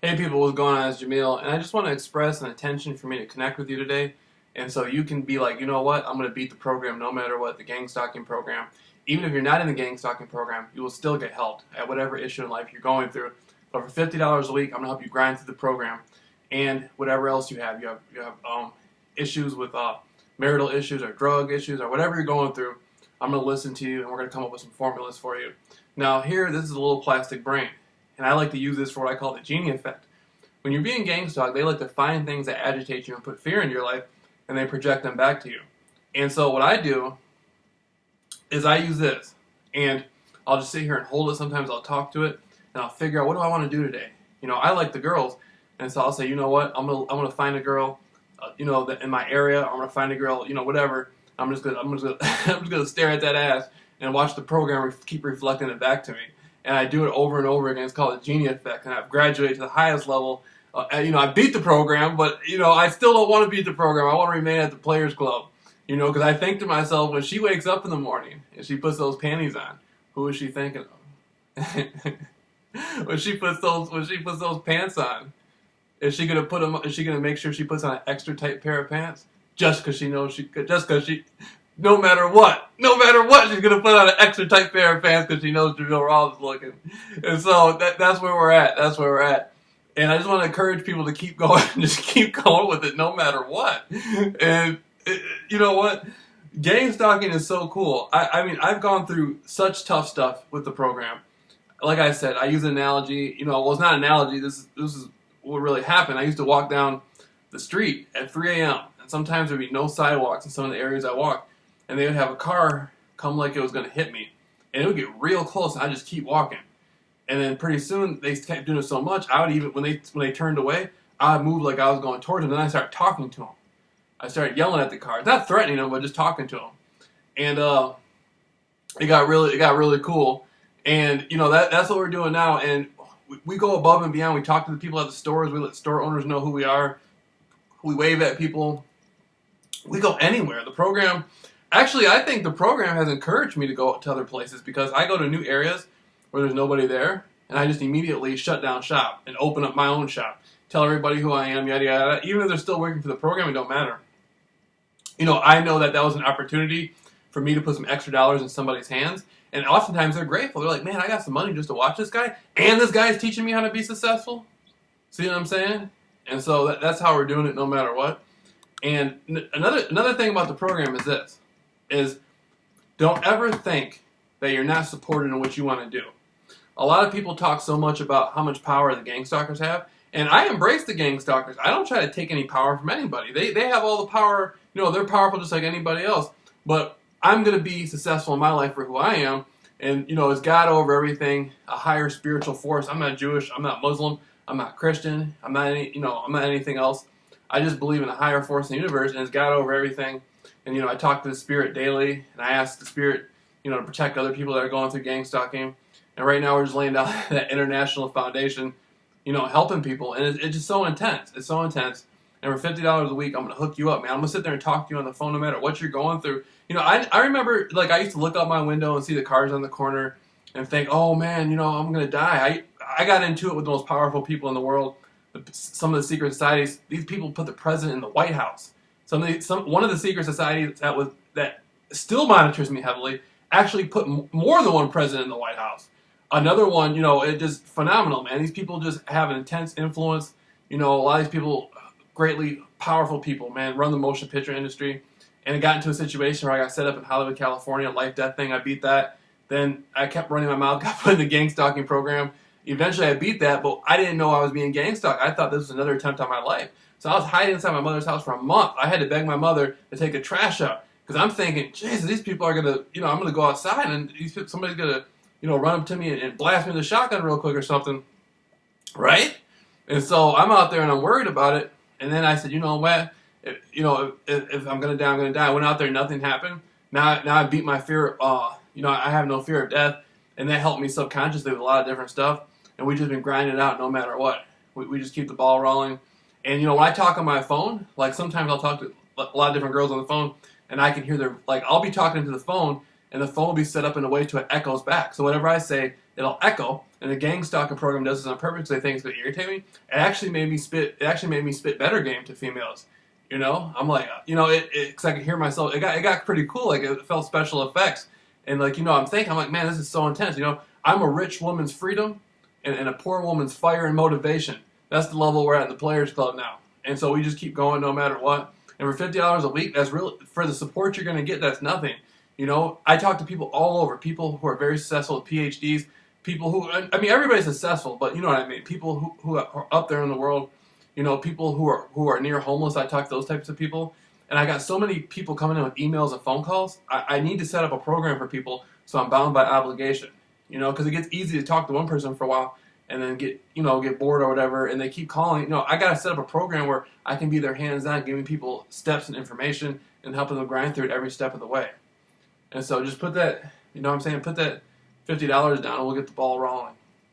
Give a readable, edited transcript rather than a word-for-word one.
Hey people, what's going on? It's Jameel, and I just want to express an intention for me to connect with you today, and so you can be like, you know what, I'm going to beat the program no matter what, the gang stalking program. Even if you're not in the gang stalking program, you will still get helped at whatever issue in life you're going through. But for $50 a week, I'm going to help you grind through the program, and whatever else you have. You have issues with marital issues or drug issues or whatever you're going through. I'm going to listen to you, and we're going to come up with some formulas for you. Now here, this is a little plastic brain. And I like to use this for what I call the genie effect. When you're being gang stalked, they like to find things that agitate you and put fear in your life, and they project them back to you. And so what I do is I use this, and I'll just sit here and hold it. Sometimes I'll talk to it, and I'll figure out what do I want to do today. You know, I like the girls, and so I'll say, you know what, I'm gonna find a girl, that in my area. I'm gonna find a girl, whatever. I'm just gonna I'm just gonna stare at that ass and watch the program keep reflecting it back to me. And I do it over and over again. It's called the genie effect, and I've graduated to the highest level. I beat the program, but I still don't want to beat the program. I want to remain at the Players Club, because I think to myself, when she wakes up in the morning and she puts those panties on, who is she thinking of? when she puts those pants on, is she gonna put them? Is she gonna make sure she puts on an extra tight pair of pants just because she knows no matter what, she's gonna put on an extra tight pair of pants because she knows JAMEEL RAWLS is looking. And so that's where we're at. That's where we're at. And I just want to encourage people to keep going, just keep going with it, no matter what. And you know what? Gang stalking is so cool. I mean, I've gone through such tough stuff with the program. Like I said, I use an analogy. Well, it's not an analogy. This is what really happened. I used to walk down the street at 3 a.m. and sometimes there'd be no sidewalks in some of the areas I walked. And they would have a car come like it was going to hit me. And it would get real close, and I'd just keep walking. And then pretty soon, they kept doing it so much, I would even, when they turned away, I would move like I was going towards them. Then I started talking to them. I started yelling at the car. Not threatening them, but just talking to them. And it got really cool. And, that's what we're doing now. And we go above and beyond. We talk to the people at the stores. We let store owners know who we are. We wave at people. We go anywhere. The program... Actually, I think the program has encouraged me to go to other places because I go to new areas where there's nobody there, and I just immediately shut down shop and open up my own shop. Tell everybody who I am, yada, yada. Even if they're still working for the program, it don't matter. I know that was an opportunity for me to put some extra dollars in somebody's hands, and oftentimes they're grateful. They're like, man, I got some money just to watch this guy, and this guy is teaching me how to be successful. See what I'm saying? And so that's how we're doing it no matter what. And another thing about the program is this. Don't ever think that you're not supported in what you want to do. A lot of people talk so much about how much power the gang stalkers have, and I embrace the gang stalkers. I don't try to take any power from anybody. They have all the power. They're powerful just like anybody else. But I'm going to be successful in my life for who I am, and it's God over everything, a higher spiritual force. I'm not Jewish. I'm not Muslim. I'm not Christian. I'm not anything else. I just believe in a higher force in the universe, and it's God over everything. And, I talk to the Spirit daily, and I ask the Spirit, to protect other people that are going through gang stalking. And right now we're just laying down that international foundation, helping people. And it's just so intense. It's so intense. And for $50 a week, I'm going to hook you up, man. I'm going to sit there and talk to you on the phone no matter what you're going through. I remember, I used to look out my window and see the cars on the corner and think, oh, man, I'm going to die. I got into it with the most powerful people in the world. Some of the secret societies, these people put the president in the White House. One of the secret societies that still monitors me heavily actually put more than one president in the White House. Another one, it just phenomenal, man. These people just have an intense influence. A lot of these people, greatly powerful people, man, run the motion picture industry. And it got into a situation where I got set up in Hollywood, California, life-death thing. I beat that. Then I kept running my mouth, got put in the gang stalking program. Eventually I beat that, but I didn't know I was being gang stalked. I thought this was another attempt on my life. So I was hiding inside my mother's house for a month. I had to beg my mother to take the trash out. Because I'm thinking, Jesus, these people are going to, I'm going to go outside and somebody's going to, run up to me and blast me with a shotgun real quick or something. Right? And so I'm out there and I'm worried about it. And then I said, you know what? If I'm going to die, I'm going to die. I went out there, nothing happened. Now I beat my fear. I have no fear of death. And that helped me subconsciously with a lot of different stuff. And we've just been grinding it out no matter what. We just keep the ball rolling. And, when I talk on my phone, sometimes I'll talk to a lot of different girls on the phone, and I can hear I'll be talking to the phone, and the phone will be set up in a way to it echoes back. So whatever I say it'll echo, and the gang stalking program does this on purpose because they think it's going to irritate me. It actually made me spit better game to females. You know, I'm like, you know, because I could hear myself. It got pretty cool. Like, it felt special effects, and like, you know, I'm like, man, this is so intense. You know, I'm a rich woman's freedom, and a poor woman's fire and motivation. That's the level we're at in the Players Club now. And so we just keep going no matter what. And for $50 a week, that's real. For the support you're going to get, that's nothing. You know, I talk to people all over, people who are very successful with PhDs, people who, I mean, everybody's successful, but you know what I mean, people who are up there in the world, you know, people who are near homeless. I talk to those types of people. And I got so many people coming in with emails and phone calls. I need to set up a program for people, so I'm bound by obligation. You know, because it gets easy to talk to one person for a while and then get bored or whatever, and they keep calling. You know, I got to set up a program where I can be their hands-on, giving people steps and information and helping them grind through it every step of the way. And so just put that, you know what I'm saying, put that $50 down and we'll get the ball rolling.